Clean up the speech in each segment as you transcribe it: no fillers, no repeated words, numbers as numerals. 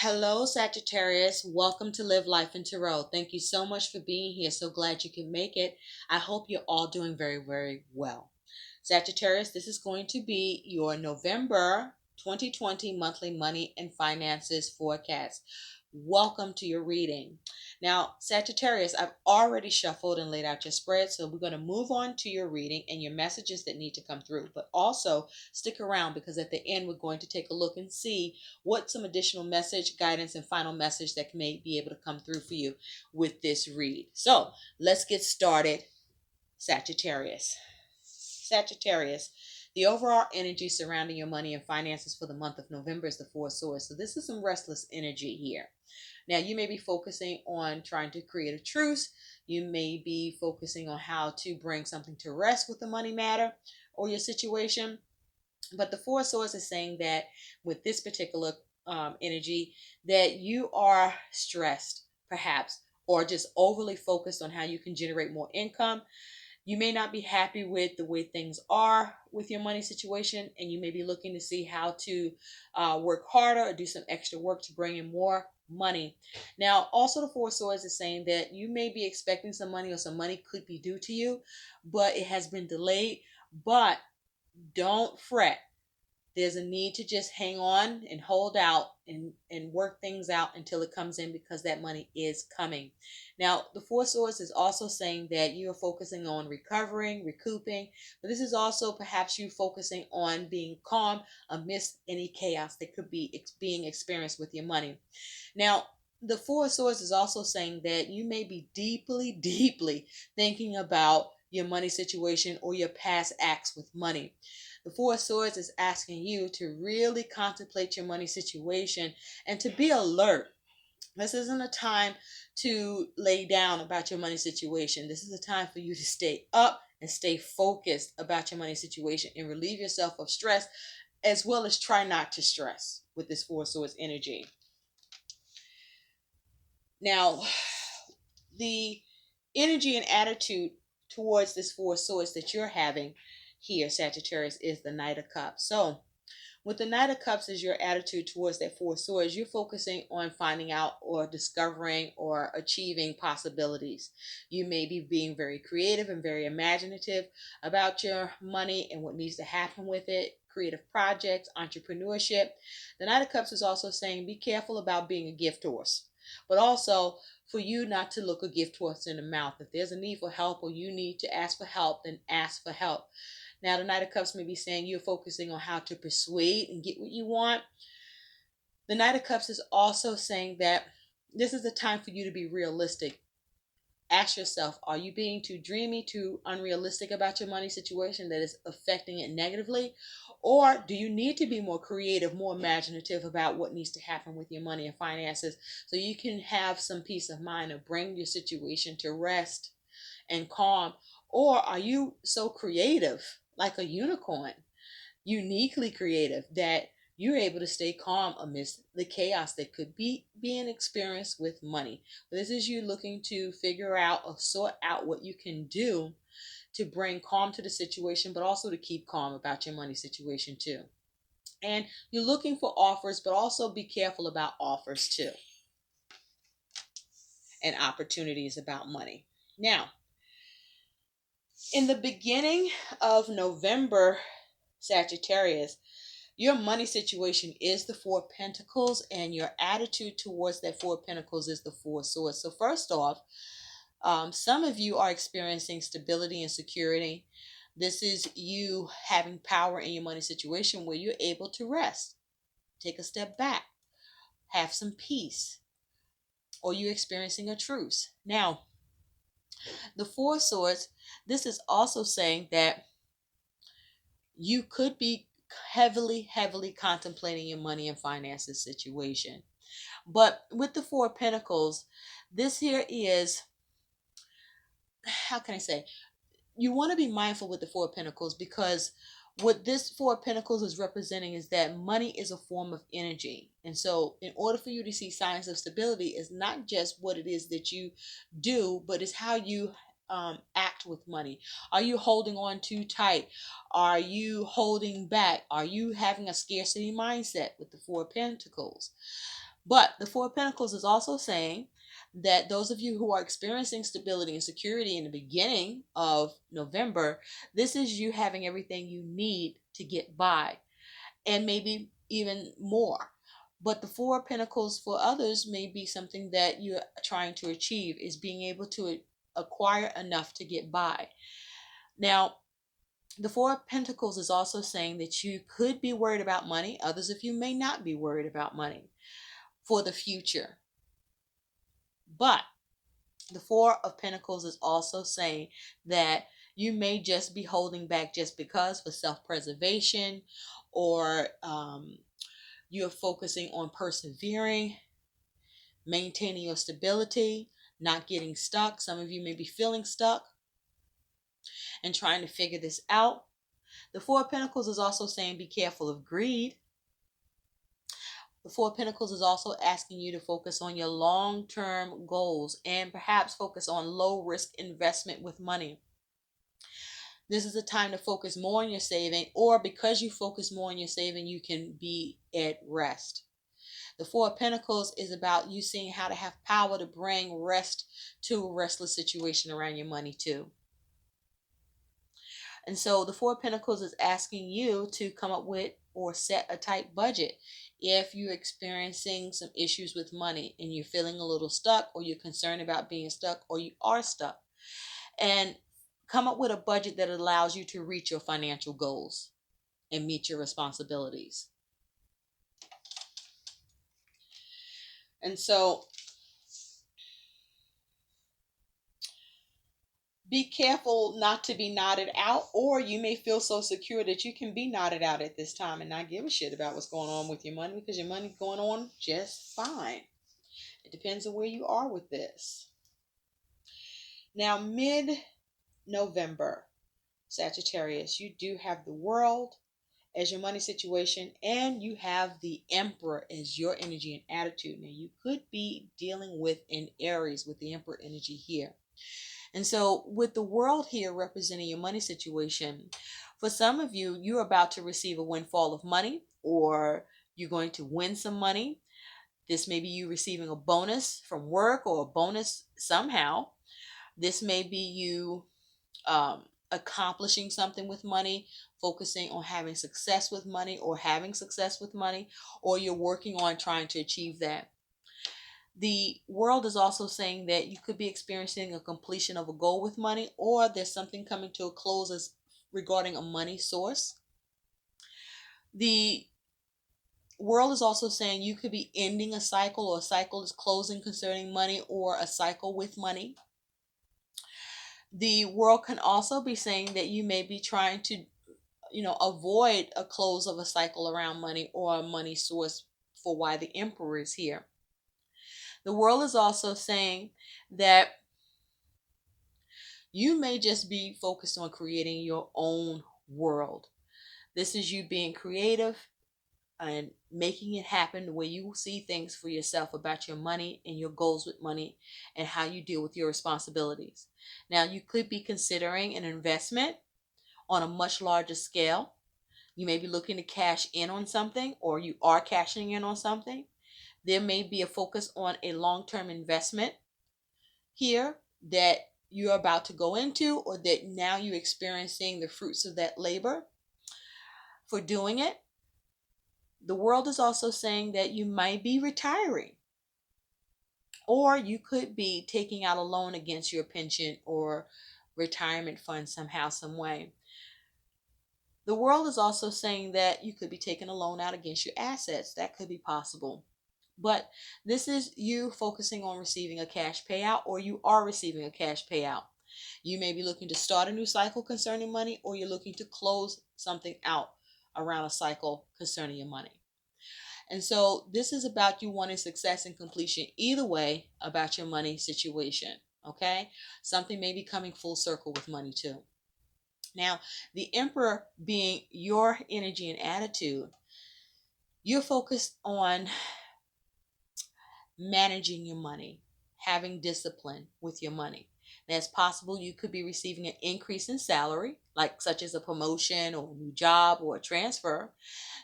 Hello, Sagittarius. Welcome to Live Life in Tarot. Thank you so much for being here. So glad you can make it. I hope you're all doing very, very well. Sagittarius, this is going to be your November 2020 monthly money and finances forecast. Welcome to your reading. Now, Sagittarius, I've already shuffled and laid out your spread, so we're going to move on to your reading and your messages that need to come through. But also stick around because at the end, we're going to take a look and see what some additional message, guidance, and final message that may be able to come through for you with this read. So let's get started, Sagittarius. Sagittarius, the overall energy surrounding your money and finances for the month of November is the Four of Swords. So this is some restless energy here. Now, you may be focusing on trying to create a truce. You may be focusing on how to bring something to rest with the money matter or your situation. But the Four of Swords is saying that with this particular energy, that you are stressed, perhaps, or just overly focused on how you can generate more income. You may not be happy with the way things are with your money situation, and you may be looking to see how to work harder or do some extra work to bring in more money. Now, also the Four of Swords is saying that you may be expecting some money or some money could be due to you, but it has been delayed. But don't fret. There's a need to just hang on and hold out and work things out until it comes in because that money is coming. Now, the Four Swords is also saying that you are focusing on recovering, recouping, but this is also perhaps you focusing on being calm amidst any chaos that could be being experienced with your money. Now, the Four Swords is also saying that you may be deeply, deeply thinking about your money situation or your past acts with money. The Four Swords is asking you to really contemplate your money situation and to be alert. This isn't a time to lay down about your money situation. This is a time for you to stay up and stay focused about your money situation and relieve yourself of stress, as well as try not to stress with this Four Swords energy. Now, the energy and attitude towards this Four Swords that you're having here, Sagittarius, is the Knight of Cups. So with the Knight of Cups is your attitude towards that Four Swords. You're focusing on finding out or discovering or achieving possibilities. You may be being very creative and very imaginative about your money and what needs to happen with it. Creative projects, entrepreneurship. The Knight of Cups is also saying be careful about being a gift horse, but also for you not to look a gift horse in the mouth. If there's a need for help or you need to ask for help, then ask for help. Now, the Knight of Cups may be saying you're focusing on how to persuade and get what you want. The Knight of Cups is also saying that this is the time for you to be realistic. Ask yourself, are you being too dreamy, too unrealistic about your money situation that is affecting it negatively? Or do you need to be more creative, more imaginative about what needs to happen with your money and finances so you can have some peace of mind or bring your situation to rest and calm? Or are you so creative, like a unicorn, uniquely creative, that you're able to stay calm amidst the chaos that could be being experienced with money? But this is you looking to figure out or sort out what you can do to bring calm to the situation, but also to keep calm about your money situation too. And you're looking for offers, but also be careful about offers too and opportunities about money. Now, in the beginning of November, Sagittarius, your money situation is the Four of Pentacles, and your attitude towards that Four of Pentacles is the Four of Swords. So first off, some of you are experiencing stability and security. This is you having power in your money situation where you're able to rest, take a step back, have some peace, or you're experiencing a truce. Now, the Four of Swords, this is also saying that you could be heavily contemplating your money and finances situation. But with the Four of Pentacles, this here is, how can I say, you want to be mindful with the Four of Pentacles, because what this Four of Pentacles is representing is that money is a form of energy. And so in order for you to see signs of stability, it's not just what it is that you do, but it's how you act with money. Are you holding on too tight? Are you holding back? Are you having a scarcity mindset with the Four of Pentacles? But the Four of Pentacles is also saying that those of you who are experiencing stability and security in the beginning of November, this is you having everything you need to get by, and maybe even more. But the Four of Pentacles for others may be something that you're trying to achieve, is being able to acquire enough to get by. Now, the Four of Pentacles is also saying that you could be worried about money. Others of you may not be worried about money for the future. But the Four of Pentacles is also saying that you may just be holding back just because, for self-preservation, or you're focusing on persevering, maintaining your stability, not getting stuck. Some of you may be feeling stuck and trying to figure this out. The Four of Pentacles is also saying be careful of greed. The Four of Pentacles is also asking you to focus on your long-term goals and perhaps focus on low-risk investment with money. This is a time to focus more on your saving, or because you focus more on your saving, you can be at rest. The Four of Pentacles is about you seeing how to have power to bring rest to a restless situation around your money too. And so the Four of Pentacles is asking you to come up with or set a tight budget. If you're experiencing some issues with money and you're feeling a little stuck, or you're concerned about being stuck, or you are stuck, and come up with a budget that allows you to reach your financial goals and meet your responsibilities. And so be careful not to be knotted out, or you may feel so secure that you can be knotted out at this time and not give a shit about what's going on with your money, because your money's going on just fine. It depends on where you are with this. Now, mid-November, Sagittarius, you do have the World as your money situation, and you have the Emperor as your energy and attitude. Now, you could be dealing with an Aries with the Emperor energy here. And so with the World here representing your money situation, for some of you, you're about to receive a windfall of money, or you're going to win some money. This may be you receiving a bonus from work, or a bonus somehow. This may be you accomplishing something with money, focusing on having success with money, or having success with money, or you're working on trying to achieve that. The World is also saying that you could be experiencing a completion of a goal with money, or there's something coming to a close as regarding a money source. The World is also saying you could be ending a cycle, or a cycle is closing concerning money, or a cycle with money. The World can also be saying that you may be trying to, avoid a close of a cycle around money or a money source, for why the Emperor is here. The World is also saying that you may just be focused on creating your own world. This is you being creative and making it happen the way you see things for yourself about your money and your goals with money and how you deal with your responsibilities. Now, you could be considering an investment on a much larger scale. You may be looking to cash in on something, or you are cashing in on something. There may be a focus on a long-term investment here that you're about to go into, or that now you're experiencing the fruits of that labor for doing it. The World is also saying that you might be retiring, or you could be taking out a loan against your pension or retirement fund somehow, some way. The World is also saying that you could be taking a loan out against your assets. That could be possible. But this is you focusing on receiving a cash payout, or you are receiving a cash payout. You may be looking to start a new cycle concerning money, or you're looking to close something out around a cycle concerning your money. And so this is about you wanting success and completion either way about your money situation. Okay? Something may be coming full circle with money too. Now, the Emperor being your energy and attitude, you're focused on managing your money, having discipline with your money. Now, it's possible you could be receiving an increase in salary, like such as a promotion or a new job or a transfer.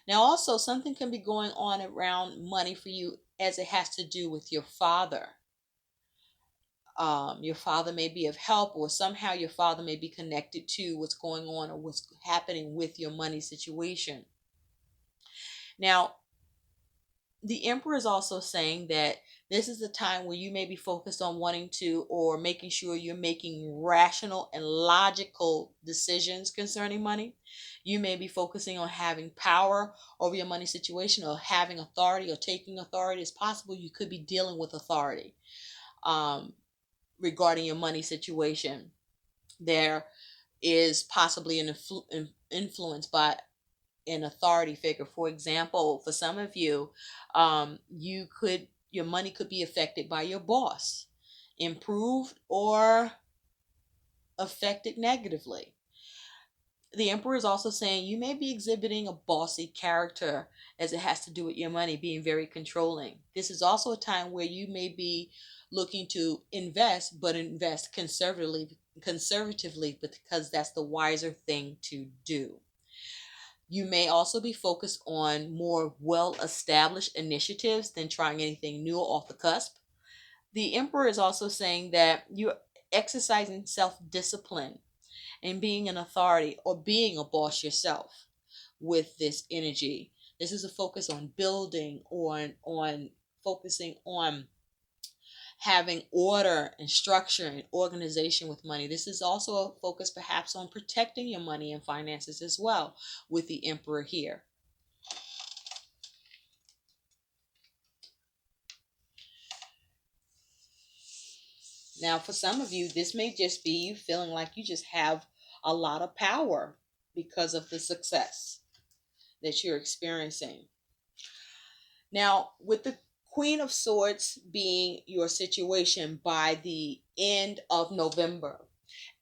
Now, also something can be going on around money for you as it has to do with your father. Your father may be of help, or somehow your father may be connected to what's going on or what's happening with your money situation. Now, the emperor is also saying that this is the time where you may be focused on wanting to or making sure you're making rational and logical decisions concerning money. You may be focusing on having power over your money situation, or having authority or taking authority. It's possible you could be dealing with authority um, regarding your money situation. There is possibly an influence by an authority figure. For example, for some of you, your money could be affected by your boss, improved or affected negatively. The emperor is also saying you may be exhibiting a bossy character as it has to do with your money, being very controlling. This is also a time where you may be looking to invest, but invest conservatively, because that's the wiser thing to do. You may also be focused on more well established initiatives than trying anything new off the cusp. The emperor is also saying that you're exercising self discipline and being an authority or being a boss yourself with this energy. This is a focus on building, on focusing on having order and structure and organization with money. This is also a focus perhaps on protecting your money and finances as well, with the emperor here. Now, for some of you, this may just be you feeling like you just have a lot of power because of the success that you're experiencing. Now, with the Queen of Swords being your situation by the end of November,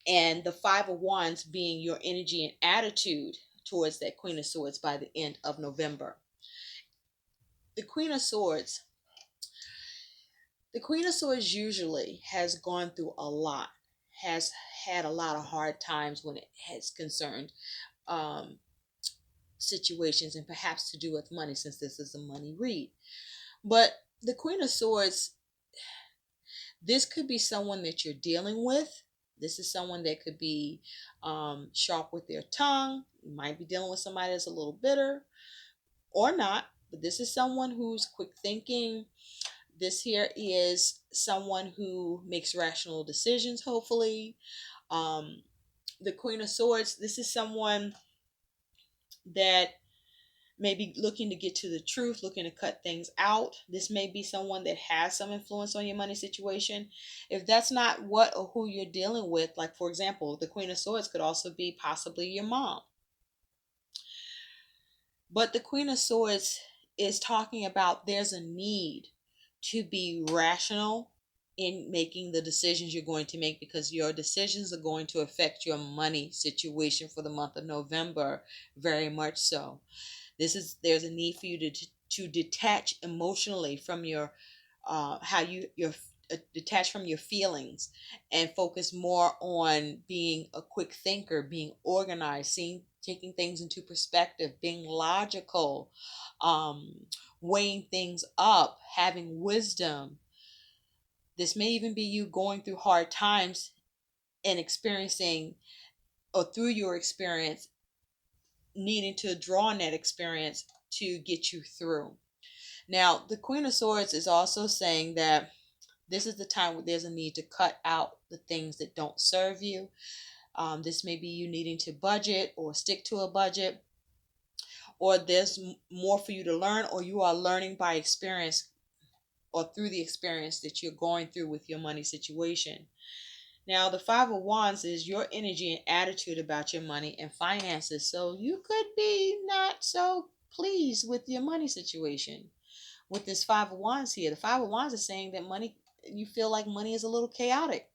and the Five of Wands being your energy and attitude towards that Queen of Swords by the end of November. The Queen of Swords, the Queen of Swords usually has gone through a lot, has had a lot of hard times when it has concerned um, situations, and perhaps to do with money, since this is a money read. But the Queen of Swords, this could be someone that you're dealing with. This is someone that could be sharp with their tongue. You might be dealing with somebody that's a little bitter or not, but this is someone who's quick thinking. This here is someone who makes rational decisions, hopefully. Um, the Queen of Swords, this is someone that may be looking to get to the truth, looking to cut things out. This may be someone that has some influence on your money situation. If that's not what or who you're dealing with, like for example, the Queen of Swords could also be possibly your mom. But the Queen of Swords is talking about there's a need to be rational in making the decisions you're going to make, because your decisions are going to affect your money situation for the month of November, very much so. There's a need for you to detach emotionally from your how you're detached from your feelings, and focus more on being a quick thinker, being organized, seeing, taking things into perspective, being logical, um, weighing things up, having wisdom. This may even be you going through hard times and experiencing, or through your experience, needing to draw on that experience to get you through. Now, the Queen of Swords is also saying that this is the time where there's a need to cut out the things that don't serve you. This may be you needing to budget or stick to a budget, or there's more for you to learn, or you are learning by experience or through the experience that you're going through with your money situation. Now, the Five of Wands is your energy and attitude about your money and finances. So you could be not so pleased with your money situation. With this Five of Wands here, the Five of Wands is saying that money, you feel like money is a little chaotic,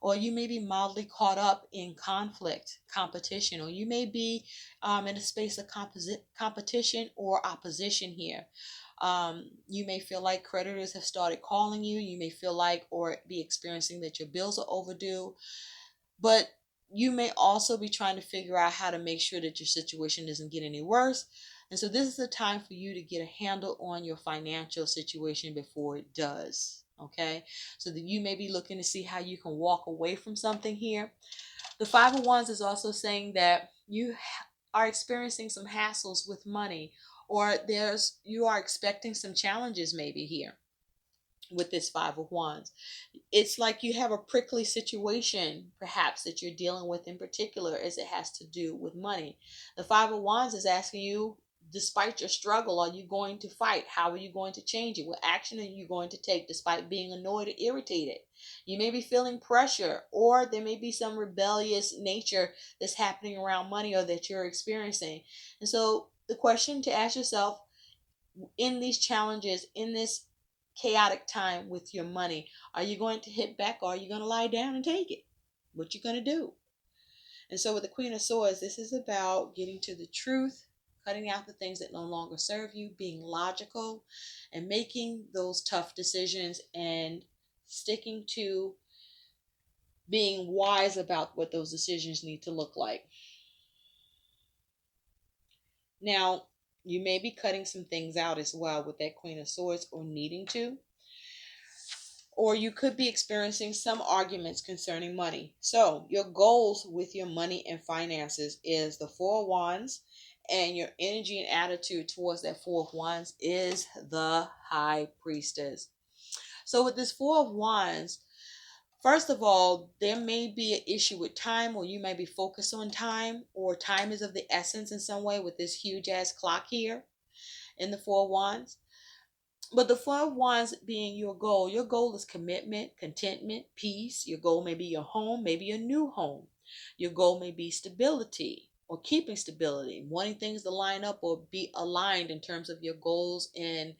or you may be mildly caught up in conflict, competition, or you may be in a space of competition or opposition here. You may feel like creditors have started calling you. You may feel like or be experiencing that your bills are overdue. But you may also be trying to figure out how to make sure that your situation doesn't get any worse. And so this is a time for you to get a handle on your financial situation before it does. Okay, so that you may be looking to see how you can walk away from something here. The Five of Wands is also saying that you are experiencing some hassles with money, or you are expecting some challenges maybe here with this Five of Wands. It's like you have a prickly situation perhaps that you're dealing with in particular as it has to do with money. The Five of Wands is asking you, despite your struggle, are you going to fight? How are you going to change it? What action are you going to take despite being annoyed or irritated? You may be feeling pressure, or there may be some rebellious nature that's happening around money or that you're experiencing. And so the question to ask yourself in these challenges, in this chaotic time with your money, are you going to hit back, or are you going to lie down and take it? What you going to do? And so with the Queen of Swords, this is about getting to the truth, cutting out the things that no longer serve you, being logical, and making those tough decisions and sticking to being wise about what those decisions need to look like. Now, you may be cutting some things out as well with that Queen of Swords, or needing to. Or you could be experiencing some arguments concerning money. So, your goals with your money and finances is the Four of Wands, and your energy and attitude towards that Four of Wands is the High Priestess. So, with this Four of Wands, first of all, there may be an issue with time, or you may be focused on time, or time is of the essence in some way with this huge ass clock here in the Four of Wands. But the Four of Wands being your goal is commitment, contentment, peace. Your goal may be your home, maybe your new home. Your goal may be stability, or keeping stability, wanting things to line up or be aligned in terms of your goals and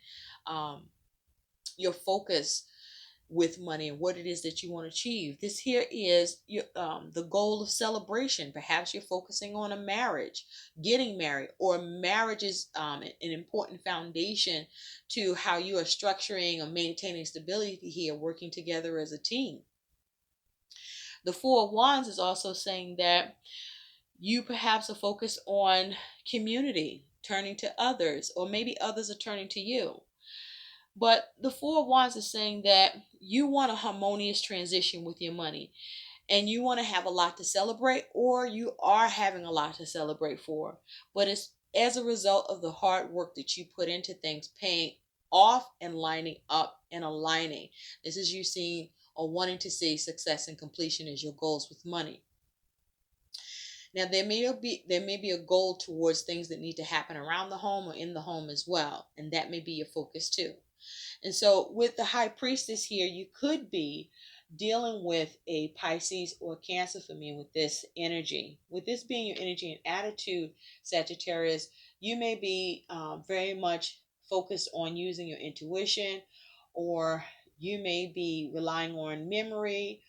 your focus with money and what it is that you want to achieve. This here is your the goal of celebration. Perhaps you're focusing on a marriage, getting married, or marriage is an important foundation to how you are structuring or maintaining stability here, working together as a team. The Four of Wands is also saying that you perhaps are focused on community, turning to others, or maybe others are turning to you. But the Four of Wands is saying that you want a harmonious transition with your money, and you want to have a lot to celebrate, or you are having a lot to celebrate for. But it's as a result of the hard work that you put into things, paying off and lining up and aligning. This is you seeing or wanting to see success and completion as your goals with money. Now there may be a goal towards things that need to happen around the home or in the home as well, and that may be your focus too. And so with the High Priestess here, you could be dealing with a Pisces or Cancer for me with this energy. With this being your energy and attitude, Sagittarius, you may be very much focused on using your intuition, or you may be relying on memory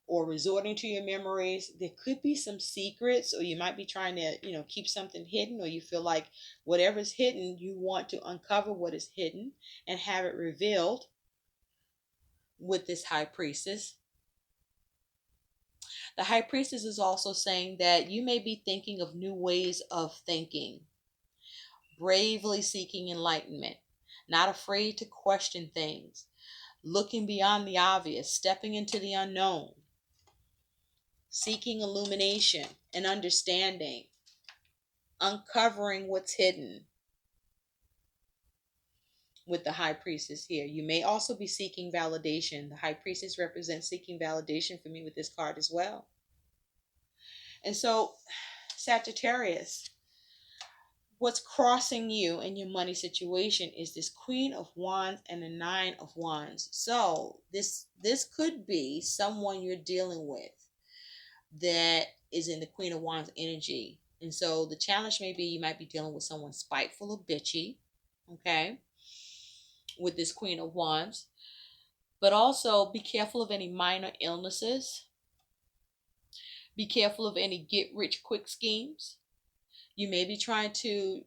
or resorting to your memories. There could be some secrets, or you might be trying to, keep something hidden, or you feel like whatever's hidden, you want to uncover what is hidden and have it revealed with this High Priestess. The High Priestess is also saying that you may be thinking of new ways of thinking, bravely seeking enlightenment, not afraid to question things, looking beyond the obvious, stepping into the unknown, seeking illumination and understanding, uncovering what's hidden with the High Priestess here. You may also be seeking validation. The High Priestess represents seeking validation for me with this card as well. And so, Sagittarius, what's crossing you in your money situation is this Queen of Wands and the Nine of Wands. So this could be someone you're dealing with that is in the Queen of Wands energy. And so the challenge may be you might be dealing with someone spiteful or bitchy, okay, with this Queen of Wands. But also be careful of any minor illnesses. Be careful of any get rich quick schemes. You may be trying to,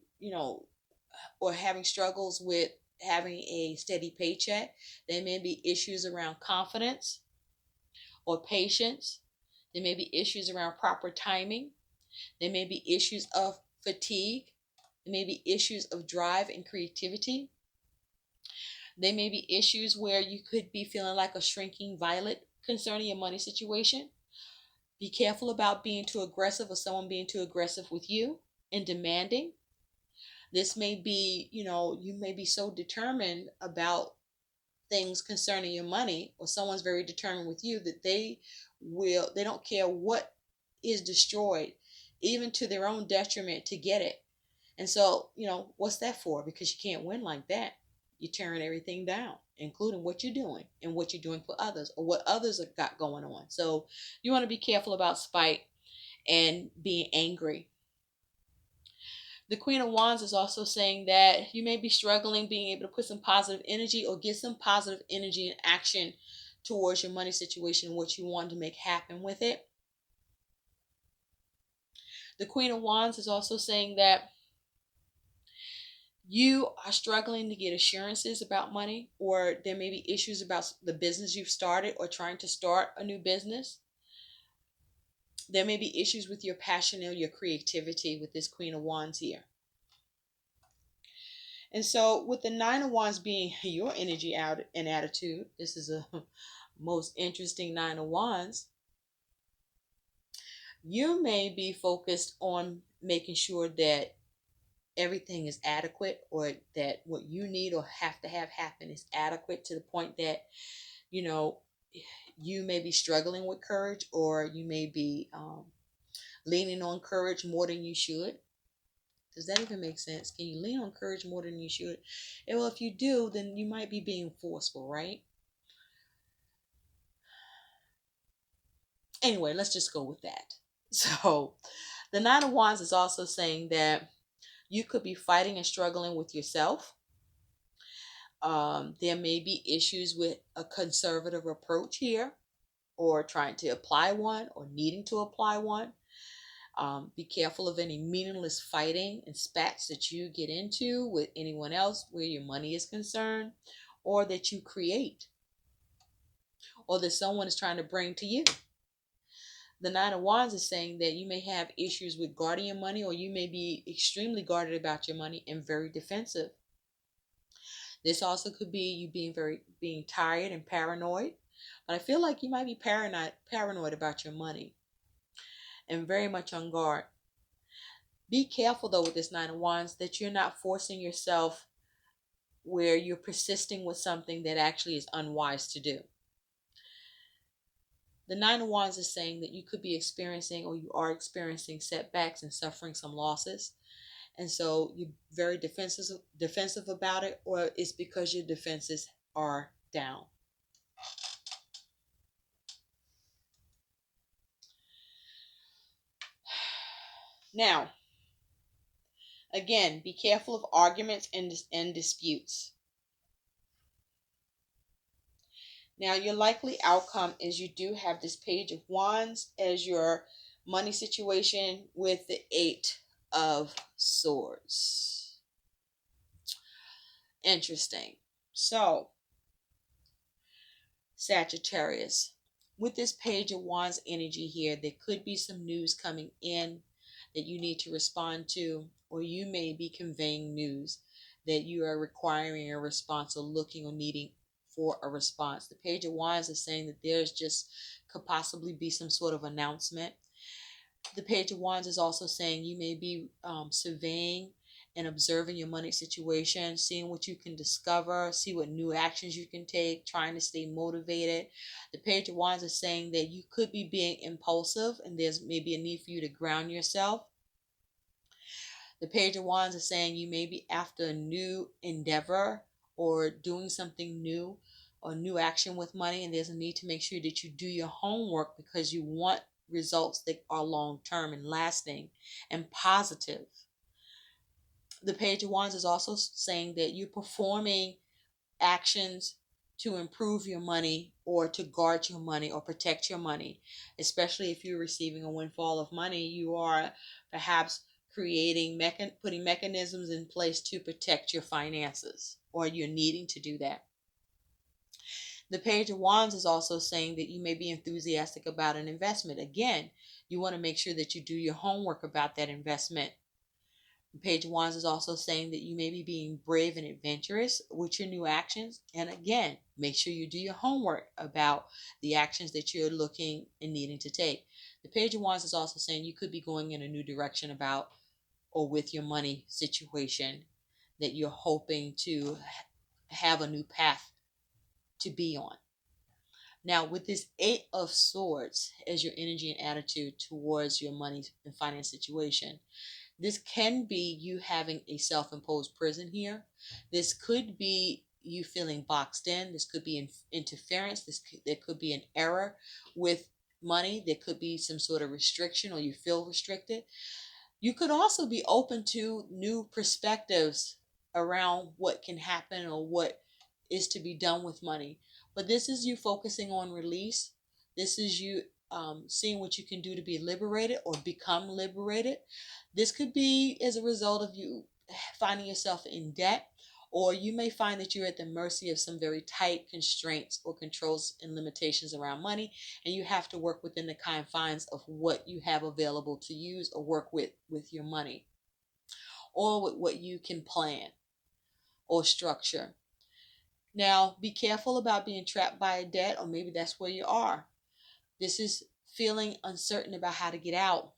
or having struggles with having a steady paycheck. There may be issues around confidence or patience. There may be issues around proper timing. There may be issues of fatigue. It may be issues of drive and creativity. There may be issues where you could be feeling like a shrinking violet concerning your money situation. Be careful about being too aggressive or someone being too aggressive with you and demanding. This may be, you may be so determined about things concerning your money, or someone's very determined with you that they don't care what is destroyed, even to their own detriment, to get it. And so, what's that for? Because you can't win like that. You're tearing everything down, including what you're doing and what you're doing for others or what others have got going on. So you want to be careful about spite and being angry. The Queen of Wands is also saying that you may be struggling being able to put some positive energy or get some positive energy and action towards your money situation, what you want to make happen with it. The Queen of Wands is also saying that you are struggling to get assurances about money, or there may be issues about the business you've started or trying to start a new business. There may be issues with your passion or your creativity with this Queen of Wands here. And so with the Nine of Wands being your energy out and attitude, this is a most interesting Nine of Wands. You may be focused on making sure that everything is adequate, or that what you need or have to have happen is adequate, to the point that, you know, you may be struggling with courage, or you may be leaning on courage more than you should. Does that even make sense? Can you lean on courage more than you should? And well, if you do, then you might be being forceful, right? Anyway, let's just go with that. So, the Nine of Wands is also saying that you could be fighting and struggling with yourself. There may be issues with a conservative approach here, or trying to apply one, or needing to apply one. Be careful of any meaningless fighting and spats that you get into with anyone else where your money is concerned, or that you create, or that someone is trying to bring to you. The Nine of Wands is saying that you may have issues with guarding your money, or you may be extremely guarded about your money and very defensive. This also could be you being tired and paranoid. But I feel like you might be paranoid about your money and very much on guard. Be careful though with this Nine of Wands that you're not forcing yourself where you're persisting with something that actually is unwise to do. The Nine of Wands is saying that you could be experiencing, or you are experiencing, setbacks and suffering some losses. And so you're very defensive about it, or it's because your defenses are down. Now, again, be careful of arguments and disputes. Now, your likely outcome is you do have this Page of Wands as your money situation with the Eight of Swords. Interesting. So, Sagittarius, with this Page of Wands energy here, there could be some news coming in that you need to respond to, or you may be conveying news that you are requiring a response, or looking or needing for a response. The Page of Wands is saying that could possibly be some sort of announcement. The Page of Wands is also saying you may be surveying and observing your money situation, seeing what you can discover, see what new actions you can take, trying to stay motivated. The Page of Wands is saying that you could be being impulsive, and there's maybe a need for you to ground yourself. The Page of Wands is saying you may be after a new endeavor, or doing something new, or new action with money, and there's a need to make sure that you do your homework because you want results that are long term and lasting and positive. The Page of Wands is also saying that you're performing actions to improve your money, or to guard your money, or protect your money. Especially if you're receiving a windfall of money, you are perhaps putting mechanisms in place to protect your finances, or you're needing to do that. The Page of Wands is also saying that you may be enthusiastic about an investment. Again, you want to make sure that you do your homework about that investment. The Page of Wands is also saying that you may be being brave and adventurous with your new actions. And again, make sure you do your homework about the actions that you're looking and needing to take. The Page of Wands is also saying you could be going in a new direction about or with your money situation, that you're hoping to have a new path to be on. Now, with this Eight of Swords as your energy and attitude towards your money and finance situation, this can be you having a self imposed prison here. This could be you feeling boxed in. This could be interference. There could be an error with money. There could be some sort of restriction or you feel restricted. You could also be open to new perspectives around what can happen or what is to be done with money. But this is you focusing on release. This is you seeing what you can do to be liberated or become liberated. This could be as a result of you finding yourself in debt, or you may find that you're at the mercy of some very tight constraints or controls and limitations around money, and you have to work within the confines of what you have available to use or work with your money, or with what you can plan or structure. Now, be careful about being trapped by a debt, or maybe that's where you are. This is feeling uncertain about how to get out.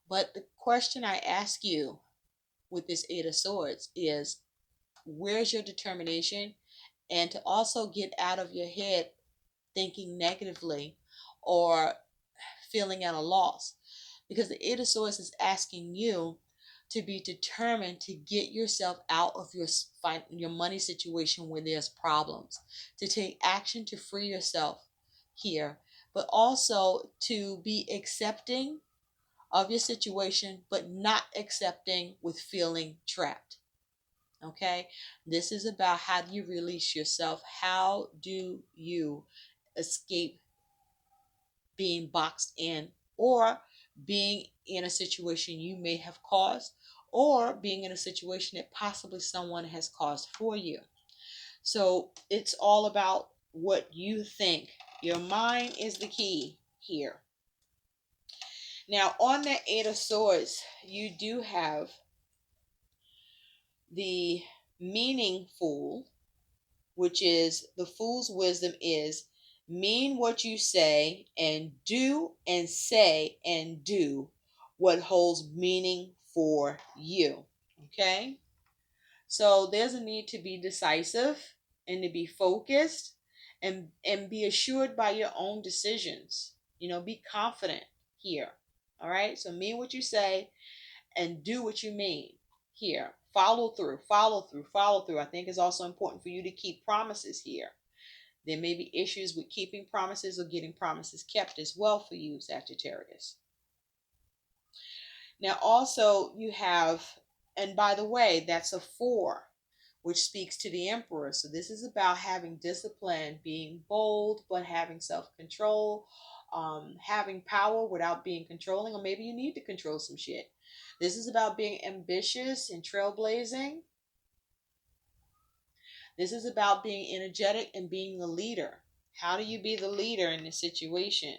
But the question I ask you with this Eight of Swords is, where's your determination? And to also get out of your head thinking negatively or feeling at a loss. Because the Eight of Swords is asking you to be determined to get yourself out of your money situation where there's problems, to take action to free yourself here, but also to be accepting of your situation, but not accepting with feeling trapped. Okay, this is about how do you release yourself? How do you escape being boxed in, or being in a situation you may have caused, or being in a situation that possibly someone has caused for you? So it's all about what you think. Your mind is the key here. Now, on that Eight of Swords, you do have the meaningful, which is the fool's wisdom is mean what you say and say and do what holds meaning for you. Okay? So there's a need to be decisive and to be focused and be assured by your own decisions. Be confident here. All right? So mean what you say and do what you mean here. Follow through, follow through, follow through. I think it's also important for you to keep promises here. There may be issues with keeping promises or getting promises kept as well for you, Sagittarius. Now, also, you have, and by the way, that's a 4, which speaks to the Emperor. So, this is about having discipline, being bold, but having self control, having power without being controlling, or maybe you need to control some shit. This is about being ambitious and trailblazing. This is about being energetic and being the leader. How do you be the leader in this situation?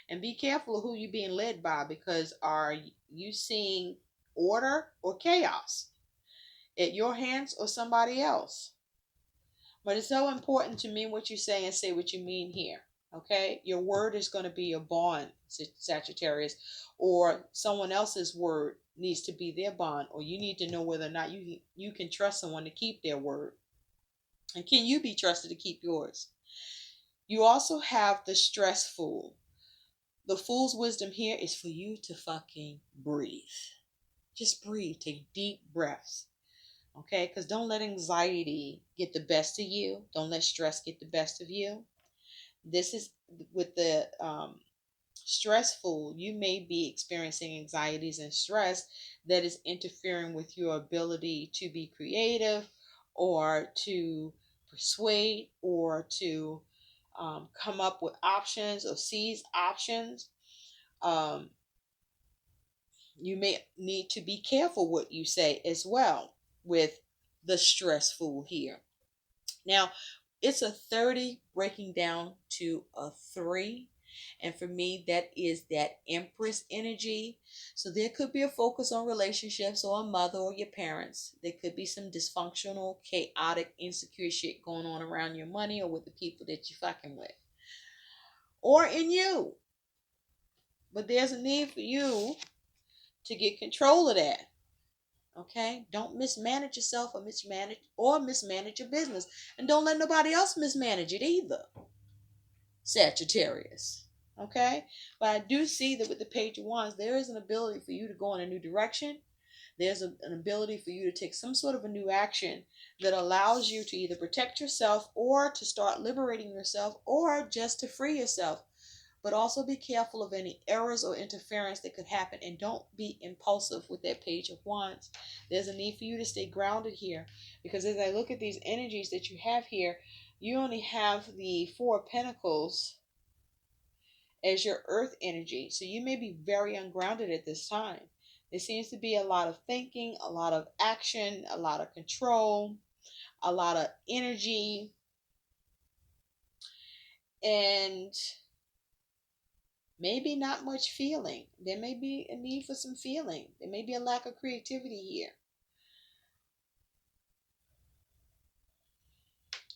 And be careful of who you're being led by, because are you seeing order or chaos at your hands or somebody else? But it's so important to mean what you say and say what you mean here. Okay? Your word is going to be your bond, Sagittarius, or someone else's word needs to be their bond, or you need to know whether or not you can trust someone to keep their word. And can you be trusted to keep yours? You also have the stress fool. The fool's wisdom here is for you to fucking breathe. Just breathe. Take deep breaths. Okay? Because don't let anxiety get the best of you. Don't let stress get the best of you. This is with the stressful. You may be experiencing anxieties and stress that is interfering with your ability to be creative, or to persuade, or to come up with options or seize options. You may need to be careful what you say as well with the stressful here. Now, it's a 30 breaking down to a 3. And for me, that is that Empress energy. So there could be a focus on relationships or a mother or your parents. There could be some dysfunctional, chaotic, insecure shit going on around your money or with the people that you're fucking with. Or in you. But there's a need for you to get control of that. Okay? Don't mismanage yourself or mismanage your business. And don't let nobody else mismanage it either. Sagittarius. Okay? But I do see that with the Page of Wands, there is an ability for you to go in a new direction. There's an ability for you to take some sort of a new action that allows you to either protect yourself or to start liberating yourself or just to free yourself. But also be careful of any errors or interference that could happen, and don't be impulsive with that Page of Wands. There's a need for you to stay grounded here, because as I look at these energies that you have here, you only have the Four of Pentacles as your earth energy. So you may be very ungrounded at this time. There seems to be a lot of thinking, a lot of action, a lot of control, a lot of energy, and maybe not much feeling. There may be a need for some feeling. There may be a lack of creativity here.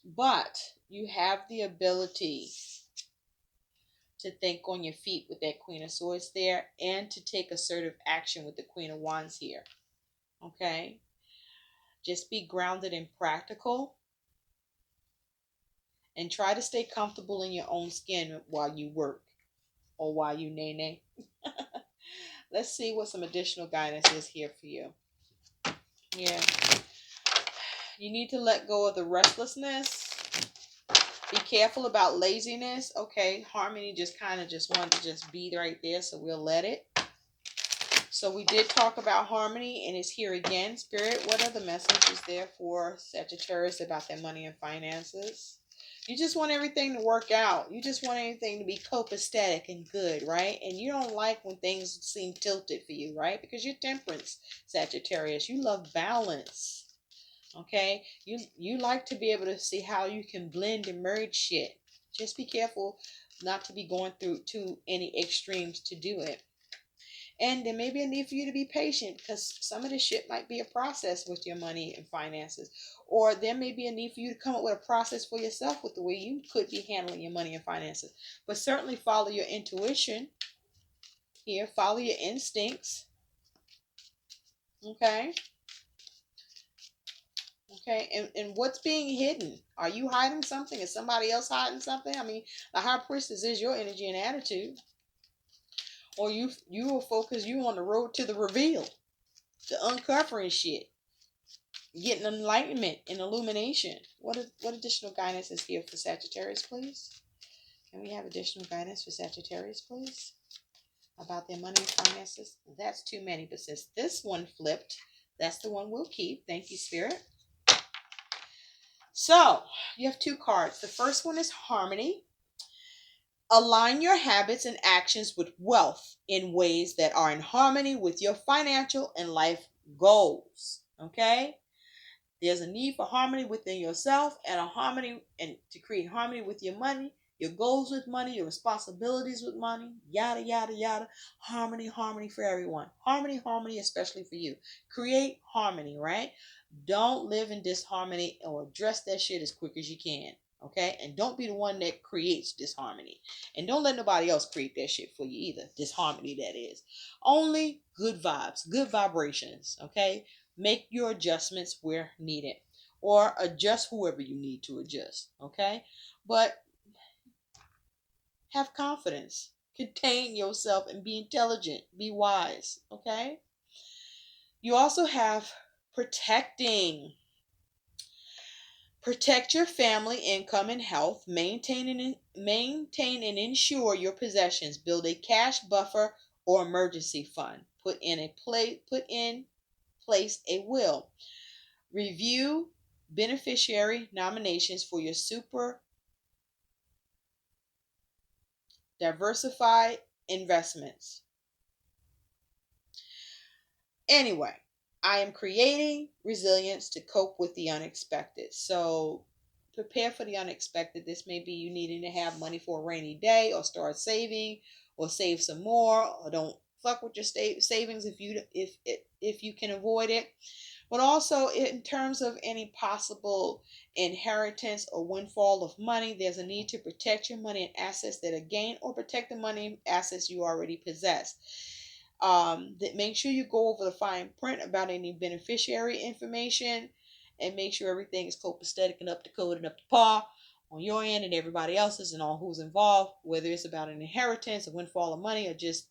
But you have the ability to think on your feet with that Queen of Swords there, and to take assertive action with the Queen of Wands here. Okay? Just be grounded and practical, and try to stay comfortable in your own skin while you work or while you nay. Let's see what some additional guidance is here for you. Yeah. You need to let go of the restlessness. Be careful about laziness. Okay, Harmony just kind of just wanted to just be right there, so we'll let it. So we did talk about Harmony, and it's here again. Spirit, what are the messages there for Sagittarius about their money and finances? You just want everything to work out. You just want everything to be copacetic and good, right? And you don't like when things seem tilted for you, right? Because you're Temperance, Sagittarius. You love balance. Okay? You like to be able to see how you can blend and merge shit. Just be careful not to be going through to any extremes to do it. And there may be a need for you to be patient, because some of this shit might be a process with your money and finances. Or there may be a need for you to come up with a process for yourself with the way you could be handling your money and finances. But certainly follow your intuition here. Follow your instincts. Okay? Okay? And what's being hidden? Are you hiding something? Is somebody else hiding something? I mean, the High Priestess is your energy and attitude. Or you will focus you on the road to the reveal. The uncovering shit. Getting enlightenment and illumination. What additional guidance is here for Sagittarius, please? Can we have additional guidance for Sagittarius, please? About their money and finances? That's too many, but since this one flipped, that's the one we'll keep. Thank you, Spirit. So, you have two cards. The first one is Harmony. Align your habits and actions with wealth in ways that are in harmony with your financial and life goals. Okay? There's a need for harmony within yourself, and a harmony, and to create harmony with your money, your goals with money, your responsibilities with money, yada, yada, yada. Harmony, harmony for everyone. Harmony, harmony, especially for you. Create harmony, right? Don't live in disharmony, or address that shit as quick as you can. Okay? And don't be the one that creates disharmony. And don't let nobody else create that shit for you either. Disharmony, that is. Only good vibes, good vibrations. Okay? Make your adjustments where needed, or adjust whoever you need to adjust. Okay? But have confidence. Contain yourself and be intelligent. Be wise. Okay? You also have protecting. Protect your family income and health. Maintain and ensure your possessions. Build a cash buffer or emergency fund. Put in place a will. Review beneficiary nominations for your super diversified investments. Anyway, I am creating resilience to cope with the unexpected. So prepare for the unexpected. This may be you needing to have money for a rainy day, or start saving, or save some more, or don't fuck with your savings if you can avoid it. But also, in terms of any possible inheritance or windfall of money, there's a need to protect your money and assets that are gained, or protect the money and assets you already possess. That make sure you go over the fine print about any beneficiary information, and make sure everything is copacetic and up to code and up to par on your end and everybody else's, and all who's involved, whether it's about an inheritance, a windfall of money, or just,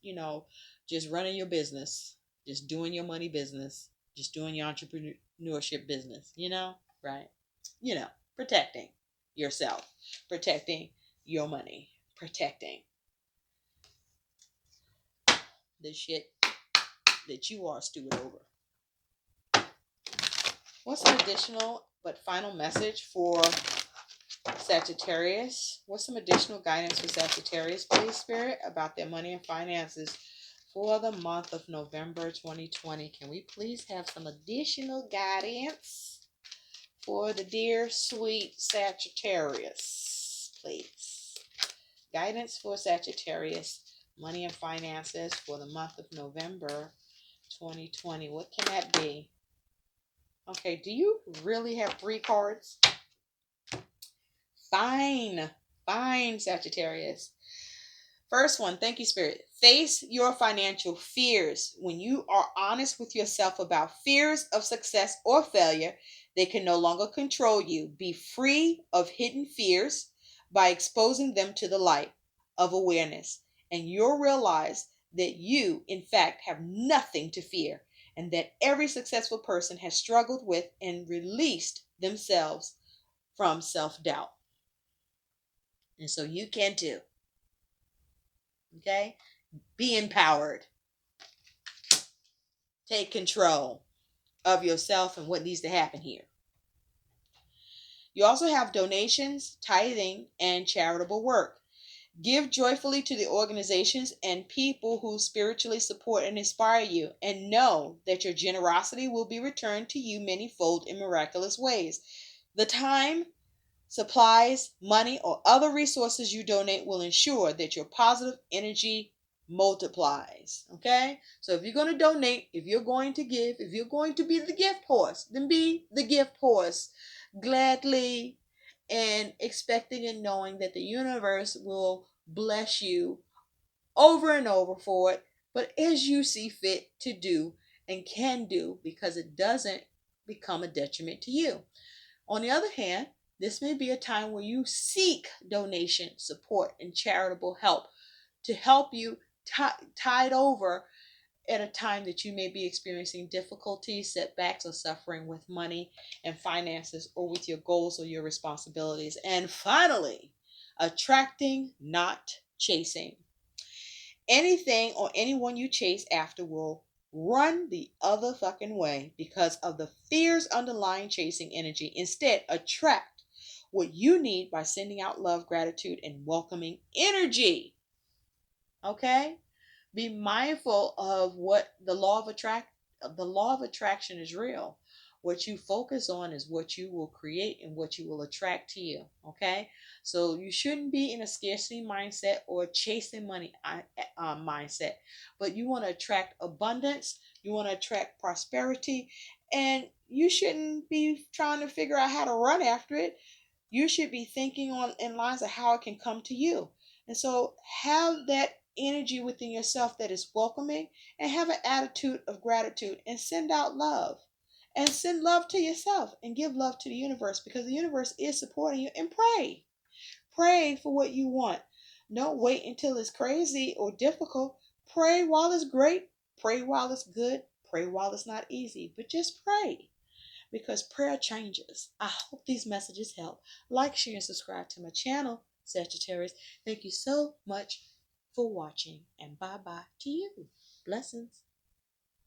just running your business, just doing your money business, just doing your entrepreneurship business, right? Protecting yourself, protecting your money, protecting the shit that you are stewed over. What's an additional but final message for Sagittarius? What's some additional guidance for Sagittarius, please, Spirit, about their money and finances for the month of November 2020? Can we please have some additional guidance for the dear, sweet Sagittarius, please? Guidance for Sagittarius, money and finances for the month of November 2020. What can that be? Okay, do you really have 3 cards? Fine, Sagittarius. First one, thank you, Spirit. Face your financial fears. When you are honest with yourself about fears of success or failure, they can no longer control you. Be free of hidden fears by exposing them to the light of awareness, and you'll realize that you, in fact, have nothing to fear, and that every successful person has struggled with and released themselves from self-doubt. And so you can too. Okay? Be empowered. Take control of yourself and what needs to happen here. You also have donations, tithing, and charitable work. Give joyfully to the organizations and people who spiritually support and inspire you, and know that your generosity will be returned to you manyfold in miraculous ways. The time, supplies, money, or other resources you donate will ensure that your positive energy multiplies. Okay? So if you're going to donate, if you're going to give, if you're going to be the gift horse, then be the gift horse gladly, and expecting and knowing that the universe will bless you over and over for it, but as you see fit to do and can do, because it doesn't become a detriment to you. On the other hand, this may be a time where you seek donation, support, and charitable help to help you tide over at a time that you may be experiencing difficulties, setbacks, or suffering with money and finances, or with your goals or your responsibilities. And finally, attracting, not chasing. Anything or anyone you chase after will run the other fucking way because of the fears underlying chasing energy. Instead, attract what you need by sending out love, gratitude, and welcoming energy. Okay? Be mindful of what the law of attraction is real. What you focus on is what you will create and what you will attract to you. Okay? So you shouldn't be in a scarcity mindset or chasing money mindset, but you want to attract abundance, you want to attract prosperity, and you shouldn't be trying to figure out how to run after it. You should be thinking in lines of how it can come to you. And so have that energy within yourself that is welcoming, and have an attitude of gratitude, and send out love, and send love to yourself, and give love to the universe, because the universe is supporting you. And pray for what you want. Don't wait until it's crazy or difficult. Pray while it's great, pray while it's good, pray while it's not easy, but just pray, because prayer changes. I hope these messages help. Like, share, and subscribe to my channel, Sagittarius. Thank you so much for watching, and bye-bye to you. Blessings.